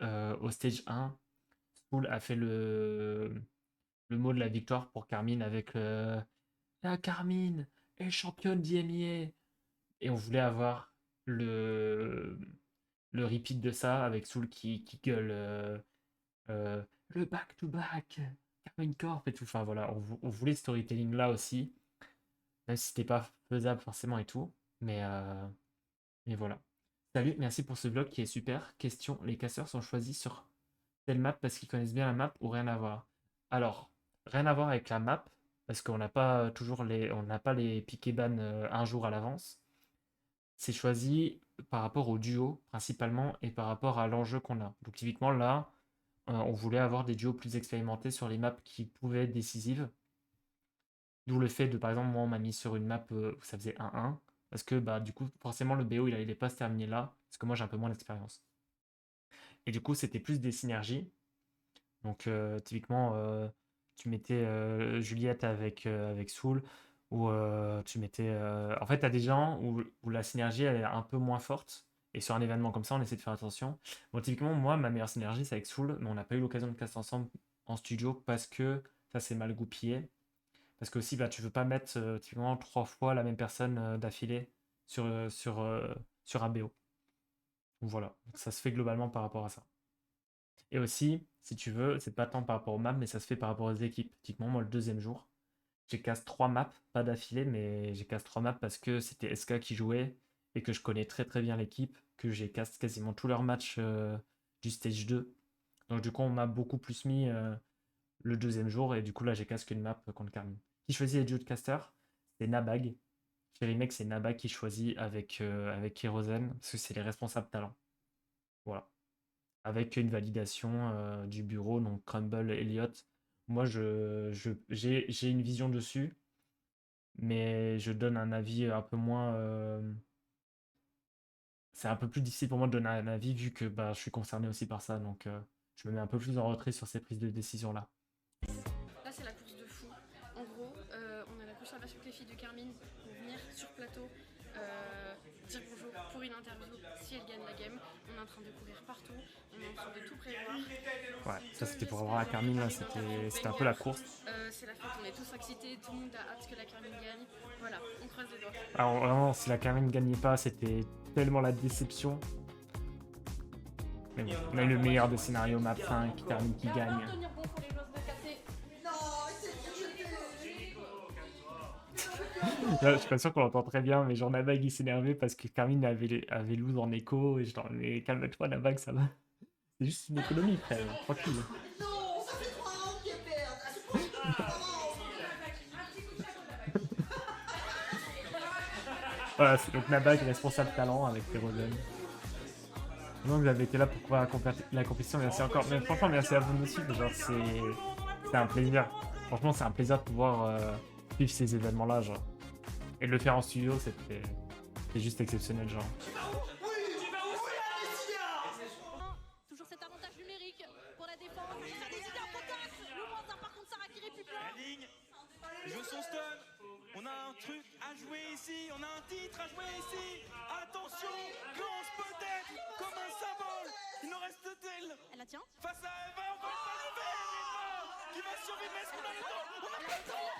Speaker 1: au stage 1, Soul a fait le mot de la victoire pour Carmine avec la Carmine est championne d'IMIA. Et on voulait avoir le repeat de ça avec Soul qui gueule le back-to-back, Carmine Corp et tout. Enfin voilà, on voulait ce storytelling là aussi. Même si c'était pas faisable forcément et tout. Mais voilà. Salut, merci pour ce vlog qui est super. Question, les casseurs sont choisis sur telle map parce qu'ils connaissent bien la map ou rien à voir? Alors, rien à voir avec la map, parce qu'on n'a pas toujours les piquets ban un jour à l'avance. C'est choisi par rapport au duo principalement et par rapport à l'enjeu qu'on a. Donc typiquement là, on voulait avoir des duos plus expérimentés sur les maps qui pouvaient être décisives. D'où le fait de, par exemple, moi on m'a mis sur une map où ça faisait 1-1. Parce que bah du coup, forcément, le BO, il allait pas se terminer là. Parce que moi, j'ai un peu moins d'expérience. Et du coup, c'était plus des synergies. Donc, typiquement, tu mettais Juliette avec Soul. Ou tu mettais... En fait, tu as des gens où la synergie, elle est un peu moins forte. Et sur un événement comme ça, on essaie de faire attention. Bon, typiquement, moi, ma meilleure synergie, c'est avec Soul. Mais on n'a pas eu l'occasion de caster ensemble en studio parce que ça s'est mal goupillé. Parce que aussi, bah, tu veux pas mettre typiquement 3 fois la même personne d'affilée sur un BO. Donc voilà, donc ça se fait globalement par rapport à ça. Et aussi, si tu veux, c'est pas tant par rapport aux maps, mais ça se fait par rapport aux équipes. Typiquement, moi, le 2e jour, j'ai cast 3 maps, pas d'affilée, mais j'ai cast 3 maps parce que c'était SK qui jouait et que je connais très très bien l'équipe, que j'ai cast quasiment tous leurs matchs du stage 2. Donc du coup, on m'a beaucoup plus mis... le 2e jour, et du coup là j'ai casse qu'une map contre Carmine. Qui choisit les duos de caster? C'est Nabag. Chez les mecs, c'est Nabag qui choisit avec Kérosène, parce que c'est les responsables talent. Voilà. Avec une validation du bureau, donc Crumble, Elliott. Moi j'ai une vision dessus, mais je donne un avis un peu moins. C'est un peu plus difficile pour moi de donner un avis vu que bah, je suis concerné aussi par ça, donc je me mets un peu plus en retrait sur ces prises de décision là.
Speaker 11: Là, c'est la course de fou. En gros, on a la confirmation que les filles de Carmine vont venir sur plateau dire bonjour pour une interview si elles gagnent la game. On est en train de courir partout, on est en train de tout prévoir.
Speaker 1: Ouais, ça c'était pour avoir la Carmine, là, c'était un peu la course.
Speaker 11: C'est la fête, on est tous excités, tout le monde a hâte que la Carmine gagne. Voilà, on croise les doigts.
Speaker 1: Alors vraiment, si la Carmine gagnait pas, c'était tellement la déception. Mais bon, on a eu le meilleur des scénarios, map 5, Carmine qui gagne. Là, je suis pas sûr qu'on l'entend très bien, mais genre Nabag il s'énervait parce que Carmine avait lose en écho, et genre, mais calme-toi Nabag, ça va. C'est juste une économie, frère, tranquille.
Speaker 13: Non, ça fait 3 ans qu'ils perdent.
Speaker 1: Voilà, c'est donc Nabag, responsable talent avec Kérosène. Donc vous avez été là pour pouvoir accomplir la compétition, merci encore. Mais franchement, merci à vous de me suivre, genre c'est un plaisir. Franchement, c'est un plaisir de pouvoir suivre ces événements-là, genre. Et de le faire en studio, c'était juste exceptionnel, genre.
Speaker 5: Toujours cet avantage numérique pour la défense. Ça décide un contact. Le moins un par contre, Sarah qui récupère.
Speaker 14: La ligne. Il joue son stun. On a un truc à jouer ici. On a un titre à jouer ici. Attention. Lance peut-être comme un symbole. Il nous reste d'elle.
Speaker 5: Elle la tient.
Speaker 14: Face à Eva. On va pas le faire. Eva qui va survivre. Est-ce qu'on a le temps? On a pas le temps.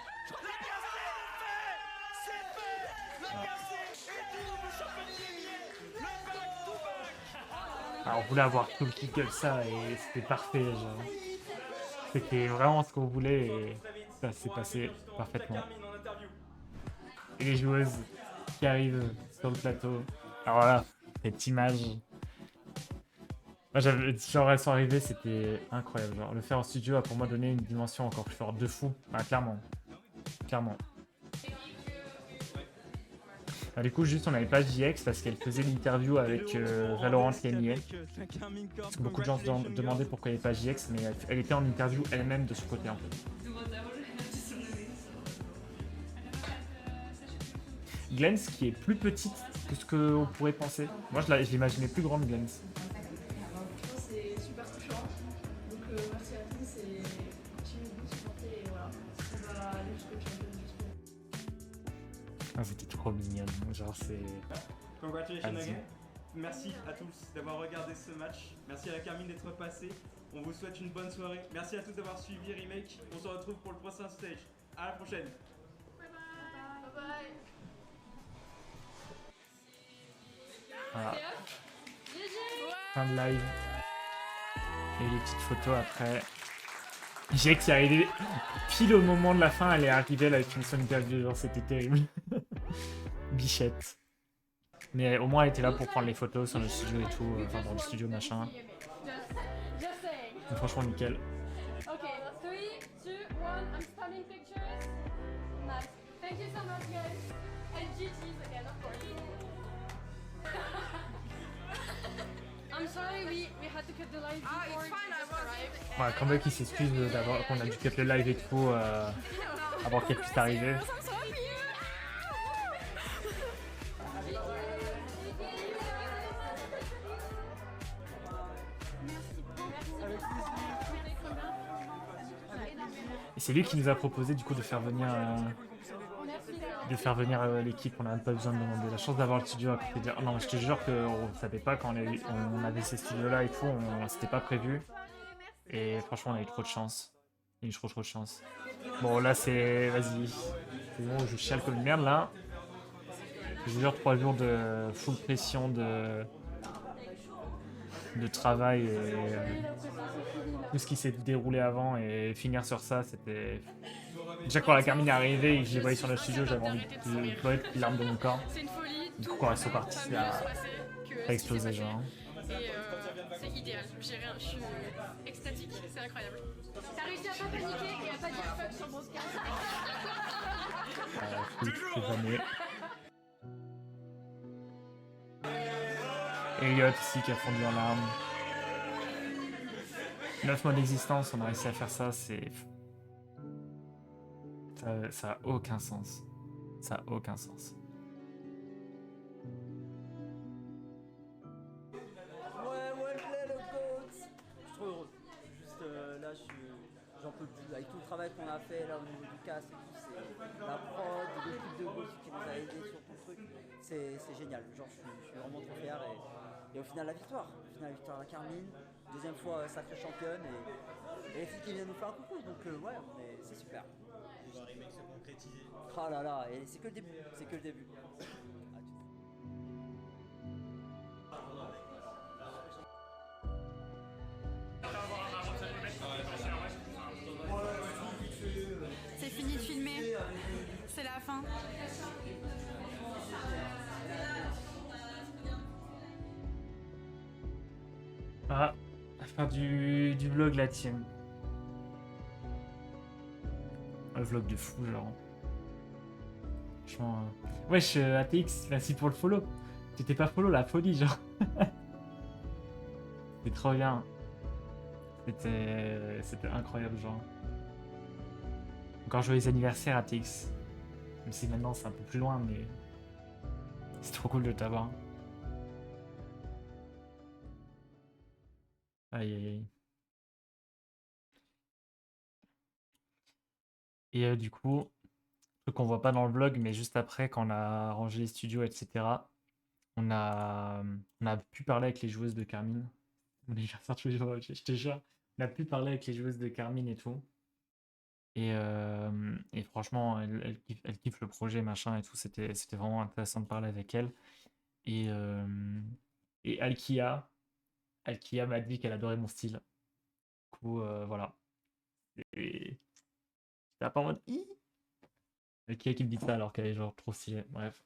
Speaker 14: La cassée est fait. C'est fait. La cassée est double championnier. Le back to back.
Speaker 1: Alors, on voulait avoir tout le kick comme ça et c'était parfait, genre. C'était vraiment ce qu'on voulait et ça s'est passé parfaitement. Et les joueuses qui arrivent sur le plateau. Alors voilà, cette image. Moi, genre, elles sont arrivées, c'était incroyable. Genre, le faire en studio a pour moi donné une dimension encore plus forte de fou. Enfin, clairement. Clairement. Alors, du coup, juste on n'avait pas JX parce qu'elle faisait l'interview avec Valorant Kanye. Beaucoup de gens se demandaient pourquoi il n'y avait pas JX, mais elle était en interview elle-même de ce côté en fait. Glens qui est plus petite que ce qu'on pourrait penser. Moi je l'imaginais plus grande, Glens.
Speaker 8: C'est super touchant. Donc merci à tous et continuez de nous supporter et voilà. On va aller jusqu'au champion jusqu'au.
Speaker 1: Ah, c'était trop mignon, genre c'est...
Speaker 15: Congratulations
Speaker 1: Vas-y.
Speaker 15: again. Merci à tous d'avoir regardé ce match. Merci à la Carmine d'être passée. On vous souhaite une bonne soirée. Merci à tous d'avoir suivi Remake. On se retrouve pour le prochain stage. À la prochaine.
Speaker 8: Bye bye. Bye bye.
Speaker 1: Voilà. Fin de live. Et les petites photos après. JX est arrivé pile au moment de la fin, elle est arrivée, elle avait fini son interview, genre c'était terrible. Bichette. Mais au moins elle était là pour prendre les photos sur le studio et tout, enfin dans le studio machin. Donc, franchement nickel.
Speaker 8: Okay, 3, 2, 1, I'm starting pictures. Nice. Thank you so much, guys. And GG's again, of course. I'm sorry, we had to cut the live before. It's fine, I was.
Speaker 1: Voilà, Campbell qui s'excuse d'avoir qu'on a dû cut le live et tout avant qu'elle puisse arriver. Et c'est lui qui nous a proposé du coup de faire venir l'équipe. On n'a pas besoin de demander. La chance d'avoir le studio à côté de... Oh non, je te jure qu'on ne savait pas quand on avait ces studios là et tout, c'était pas prévu. Et franchement on a eu trop de chance. Il y a eu trop de chance. Bon là c'est... Vas-y. C'est bon, je chiale comme une merde là. Je vous jure 3 jours de full pression de travail et tout ce qui s'est déroulé avant et finir sur ça c'était... Déjà quand la Carmine est arrivée et que je les voyais sur le studio, j'avais envie de pleurer toutes les larmes de mon corps. Du coup quand elles sont parties, ça a explosé genre.
Speaker 8: Et c'est idéal. J'ai rien, je suis extatique, c'est incroyable. T'as réussi à pas paniquer et à pas dire fuck sur broadcast.
Speaker 1: Toutes ces années. Elliot aussi qui a fondu en larmes. 9 mois d'existence, on a réussi à faire ça, c'est... Ça a aucun sens. Ça a aucun sens.
Speaker 3: Ouais, le GOAT. Je suis trop heureux. Juste là, j'en peux plus. Avec tout le travail qu'on a fait là au niveau du cast et tout, c'est la prod, l'équipe de GOAT qui nous a aidé sur tout le truc. C'est génial. Genre, je suis vraiment trop fier. Et au final, la victoire. À la Carmine. Deuxième fois, sacrée championne. Et les filles qui viennent nous faire un coucou. Donc, ouais, c'est super. Oh là là, et c'est que le début. C'est que le début.
Speaker 6: C'est fini de filmer. C'est la fin.
Speaker 1: Ah, à faire du vlog là, tiens. Un vlog de fou, genre. Franchement. Wesh, ATX, merci pour le follow. T'étais pas follow, la folie, genre. C'était trop bien. C'était incroyable, genre. Encore joyeux anniversaire, ATX. Même si maintenant c'est un peu plus loin, mais c'est trop cool de t'avoir. Aïe aïe aïe. Et du coup, truc qu'on voit pas dans le vlog, mais juste après, quand on a rangé les studios, etc., on a pu parler avec les joueuses de Carmine. On est sorti tous les jours, je te jure. On a pu parler avec les joueuses de Carmine et tout. Et franchement, elle kiffe le projet, machin et tout. C'était vraiment intéressant de parler avec elle. Et Alkia m'a dit qu'elle adorait mon style. Du coup, voilà. Et j'étais pas en mode Alkia qui me dit ça alors qu'elle est genre trop stylée. Bref.